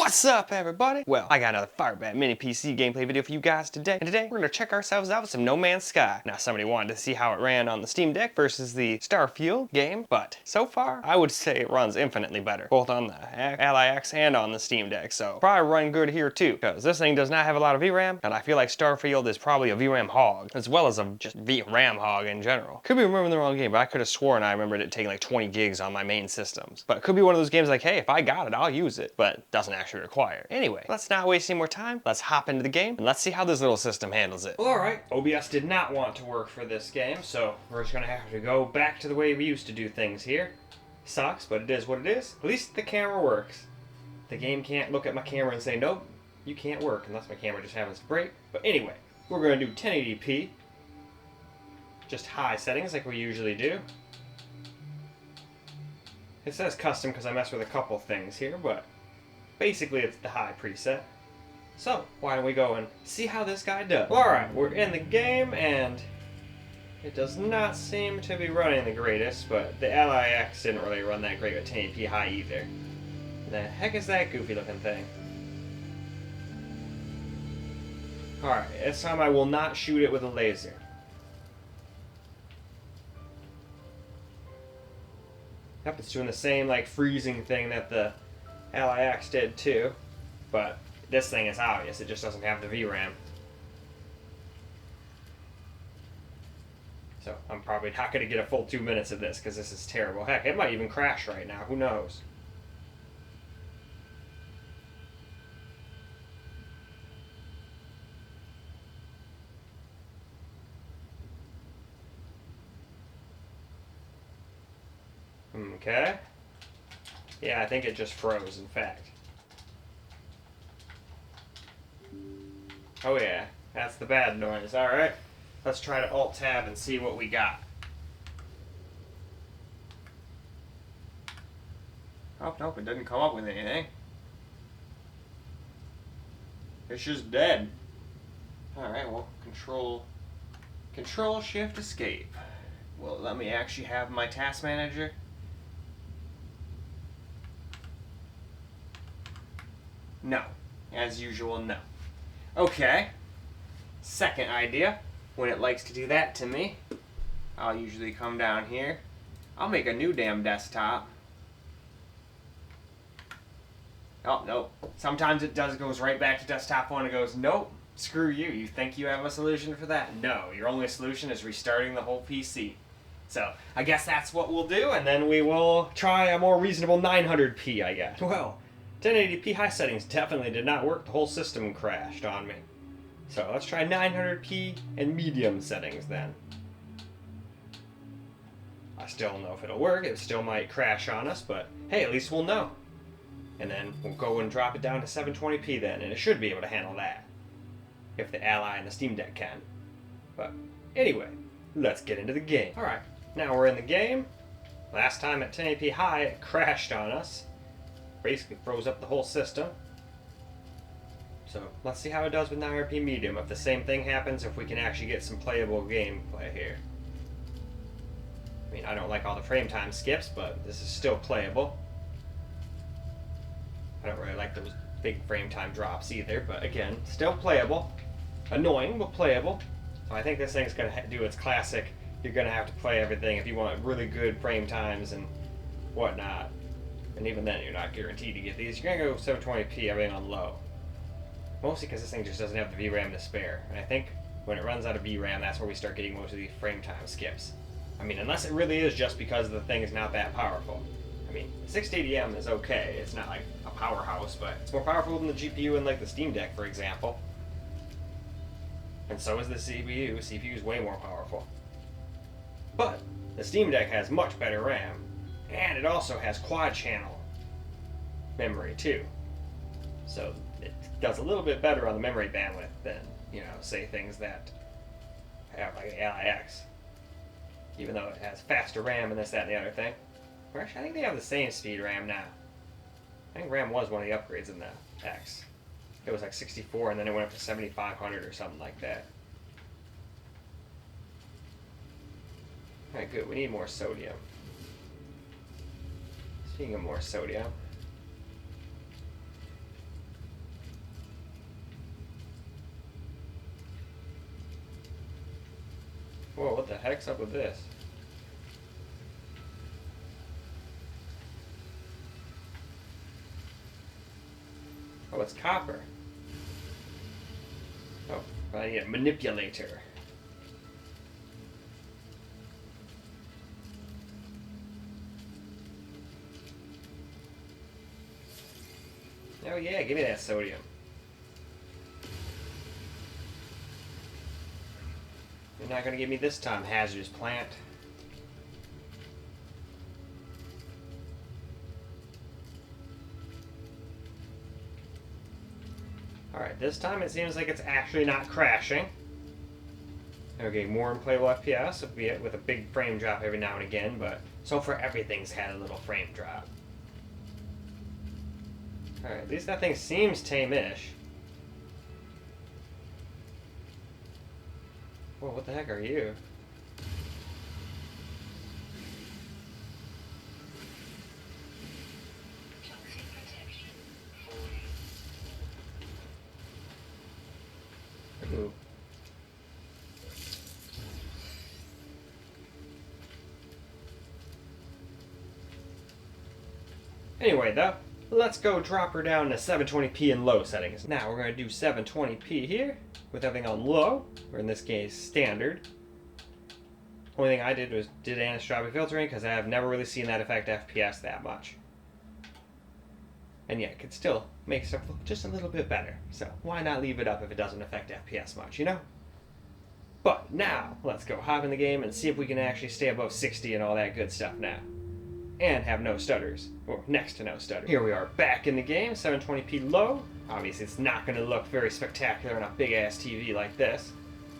What's up, everybody? Well, I got another FIREBAT mini PC gameplay video for you guys today. And today, we're gonna check ourselves out with some No Man's Sky. Now, somebody wanted to see how it ran on the Steam Deck versus the Starfield game, but so far, I would say it runs infinitely better, both on the Ally X and on the Steam Deck. So, probably run good here too, because this thing does not have a lot of VRAM, and I feel like Starfield is probably a VRAM hog, as well as a just VRAM hog in general. Could be remembering the wrong game, but I could have sworn I remembered it taking like 20 gigs on my main systems. But it could be one of those games like, hey, if I got it, I'll use it, but doesn't actually require. Anyway, let's not waste any more time. Let's hop into the game and let's see how this little system handles it. Well, alright, OBS did not want to work for this game, so we're just gonna have to go back to the way we used to do things here. Sucks, but it is what it is. At least the camera works. The game can't look at my camera and say, nope, you can't work, unless my camera just happens to break. But anyway, we're gonna do 1080p. Just high settings like we usually do. It says custom because I messed with a couple things here, but basically it's the high preset. So, why don't we go and see how this guy does? Alright, we're in the game and it does not seem to be running the greatest, but the Ally X didn't really run that great with 1080p high either. The heck is that goofy looking thing? Alright, this time I will not shoot it with a laser. Yep, it's doing the same like freezing thing that the Ally X did too, but this thing is obvious, it just doesn't have the VRAM. So I'm probably not going to get a full 2 minutes of this because this is terrible. Heck, it might even crash right now, who knows? Okay. Yeah, I think it just froze, in fact. Oh yeah, that's the bad noise. Alright, let's try to Alt-Tab and see what we got. Oh, nope, it didn't come up with anything. It's just dead. Alright, well, Control Shift Escape. Well, let me actually have my task manager. No. As usual, no. Okay. Second idea. When it likes to do that to me, I'll usually come down here. I'll make a new damn desktop. Oh, nope. Sometimes it goes right back to desktop 1 and goes, nope, screw you. You think you have a solution for that? No. Your only solution is restarting the whole PC. So, I guess that's what we'll do, and then we will try a more reasonable 900p, I guess. Well, 1080p high settings definitely did not work. The whole system crashed on me. So let's try 900p and medium settings then. I still don't know if it'll work. It still might crash on us, but hey, at least we'll know. And then we'll go and drop it down to 720p then, and it should be able to handle that. If the Ally and the Steam Deck can. But anyway, let's get into the game. Alright, now we're in the game. Last time at 1080p high, it crashed on us. Basically froze up the whole system. So let's see how it does with 900p medium, if the same thing happens, if we can actually get some playable gameplay here. I mean, I don't like all the frame time skips, but this is still playable. I don't really like those big frame time drops either, but again, still playable. Annoying, but playable. So I think this thing's going to do its classic, you're going to have to play everything if you want really good frame times and whatnot. And even then, you're not guaranteed to get these. You're going to go 720p, everything on low. Mostly because this thing just doesn't have the VRAM to spare. And I think when it runs out of VRAM, that's where we start getting most of these frame time skips. I mean, unless it really is just because the thing is not that powerful. I mean, the 680M is okay. It's not like a powerhouse, but it's more powerful than the GPU in like the Steam Deck, for example. And so is the CPU. The CPU is way more powerful. But the Steam Deck has much better RAM. And it also has quad channel memory too. So it does a little bit better on the memory bandwidth than, you know, say things that have like Ally X. Even though it has faster RAM and this, that, and the other thing. Or actually, I think they have the same speed RAM now. I think RAM was one of the upgrades in the X. It was like 64 and then it went up to 7500 or something like that. Alright, good. We need more sodium. Speaking of more sodium, Whoa, what the heck's up with this? Oh, it's copper. Oh, I need a manipulator. Oh yeah, give me that sodium. You're not gonna give me this time, hazardous plant. Alright, this time it seems like it's actually not crashing. Okay, more unplayable FPS, albeit with a big frame drop every now and again, but so far everything's had a little frame drop. Alright, at least that thing seems tame-ish. Whoa, what the heck are you? Ooh. Anyway, though, let's go drop her down to 720p in low settings. Now we're going to do 720p here with everything on low, or in this case, standard. Only thing I did was did anisotropic filtering because I have never really seen that affect FPS that much. And yeah, it could still make stuff look just a little bit better. So why not leave it up if it doesn't affect FPS much, you know? But now, let's go hop in the game and see if we can actually stay above 60 and all that good stuff now. And have no stutters, or next to no stutters. Here we are back in the game, 720p low. Obviously it's not going to look very spectacular on a big ass TV like this.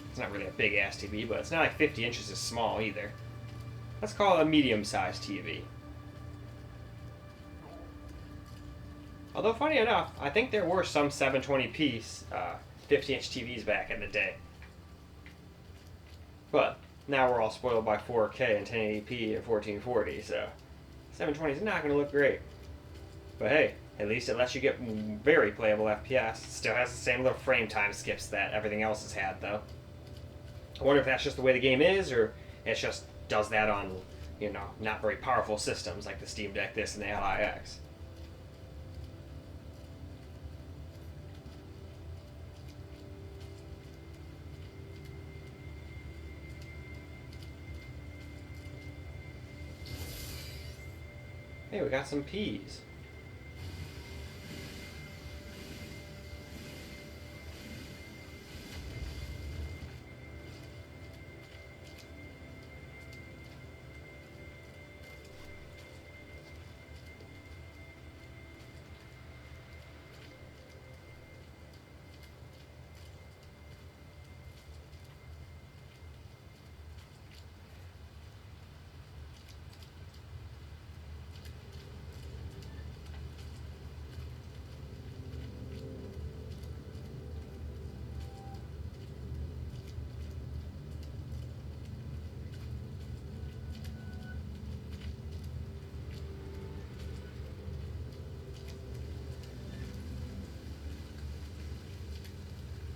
It's not really a big ass TV, but it's not like 50 inches is small either. Let's call it a medium sized TV. Although funny enough, I think there were some 720p 50-inch TVs back in the day. But now we're all spoiled by 4K and 1080p and 1440, so 720 is not going to look great. But hey, at least it lets you get very playable FPS. It still has the same little frame time skips that everything else has had, though. I wonder if that's just the way the game is, or it just does that on, you know, not very powerful systems like the Steam Deck, this, and the LIX. Hey, we got some peas.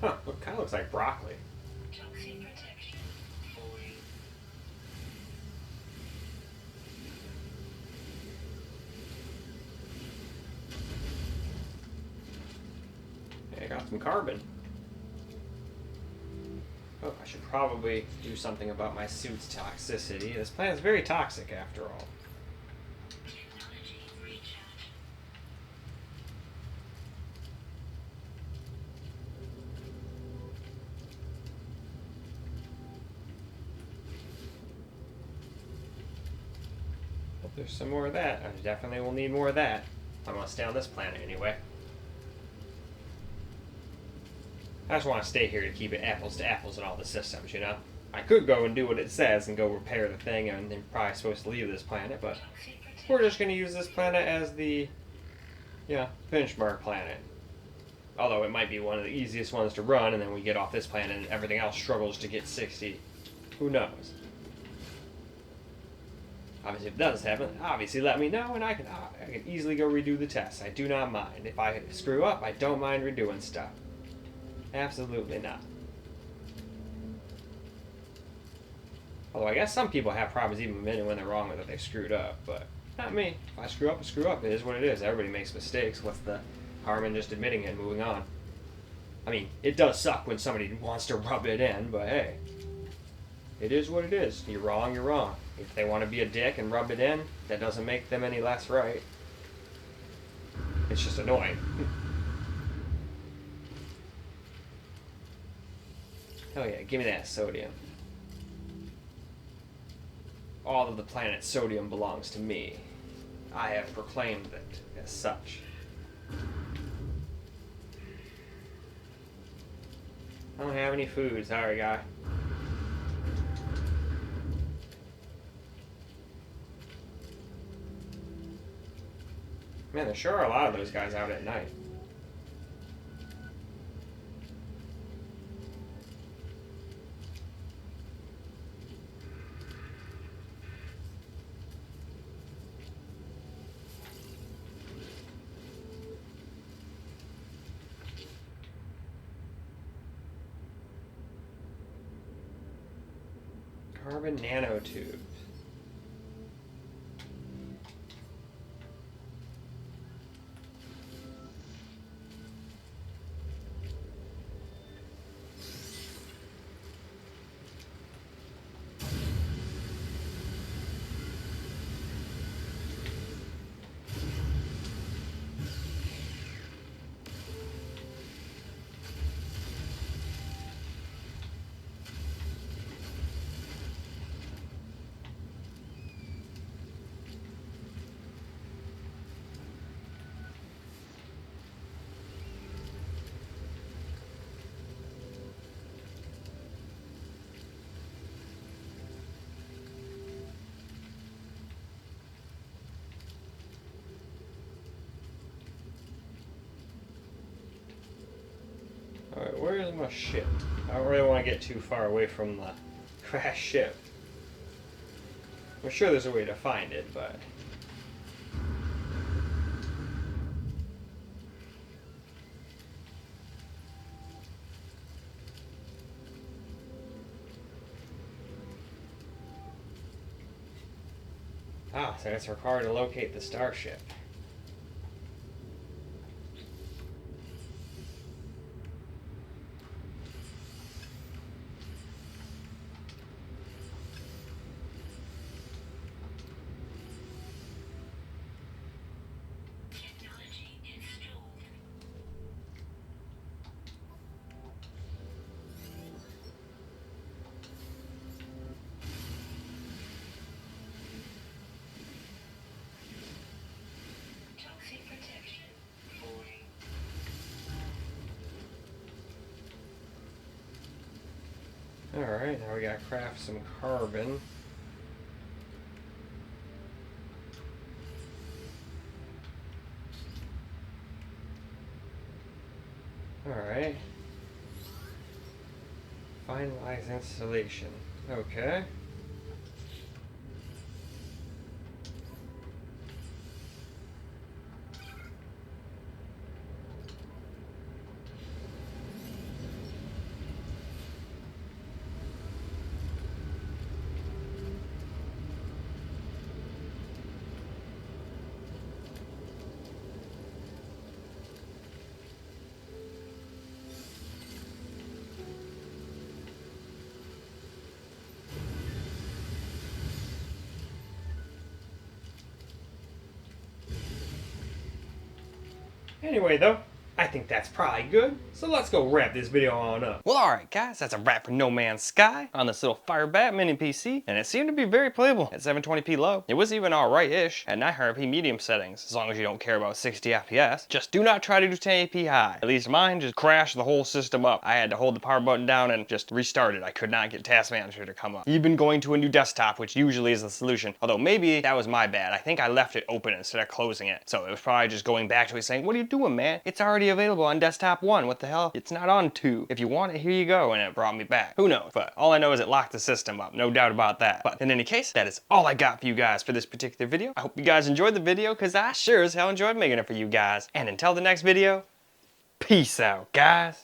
Huh, it kind of looks like broccoli. Toxin protection. Hey, I got some carbon. Oh, I should probably do something about my suit's toxicity. This plant is very toxic after all. Technology recharge. Hope there's some more of that. I definitely will need more of that. I want to stay on this planet anyway. I just want to stay here to keep it apples to apples in all the systems, you know? I could go and do what it says and go repair the thing, and I'm probably supposed to leave this planet, but Toxin protection. we're just going to use this planet as the, benchmark planet. Although it might be one of the easiest ones to run, and then we get off this planet and everything else struggles to get 60. Who knows? Obviously, if it does happen, obviously let me know, and I can easily go redo the test. I do not mind. If I screw up, I don't mind redoing stuff. Absolutely not. Although I guess some people have problems even admitting when they're wrong or that they screwed up, but not me. If I screw up, I screw up. It is what it is. Everybody makes mistakes. What's the harm in just admitting it and moving on? I mean, it does suck when somebody wants to rub it in, but hey, it is what it is. You're wrong, you're wrong. If they want to be a dick and rub it in, that doesn't make them any less right. It's just annoying. Hell yeah, give me that sodium. All of the planet's sodium belongs to me. I have proclaimed it as such. I don't have any food, sorry guy. Man, there sure are a lot of those guys out at night. Carbon nanotubes. Alright, where is my ship? I don't really want to get too far away from the crashed ship. I'm sure there's a way to find it, but... Ah, so it's required to locate the starship. Technology installed. Toxic protection. Void. Alright, now we gotta craft some carbon. Alright. Finalize installation. Okay. Anyway, though, I think that's probably good, so let's go wrap this video on up. Well, alright guys, that's a wrap for No Man's Sky on this little FIREBAT mini PC, and it seemed to be very playable at 720p low. It was even alright-ish at 900p medium settings, as long as you don't care about 60 FPS. Just do not try to do 1080p high. At least mine just crashed the whole system up. I had to hold the power button down and just restart it. I could not get Task Manager to come up. Even going to a new desktop, which usually is the solution. Although maybe that was my bad. I think I left it open instead of closing it. So it was probably just going back to it saying, what are you doing, man? It's already available on desktop 1. What the hell? It's not on 2. If you want it, here you go. And it brought me back. Who knows? But all I know is it locked the system up. No doubt about that. But in any case, that is all I got for you guys for this particular video. I hope you guys enjoyed the video, because I sure as hell enjoyed making it for you guys. And until the next video, peace out, guys.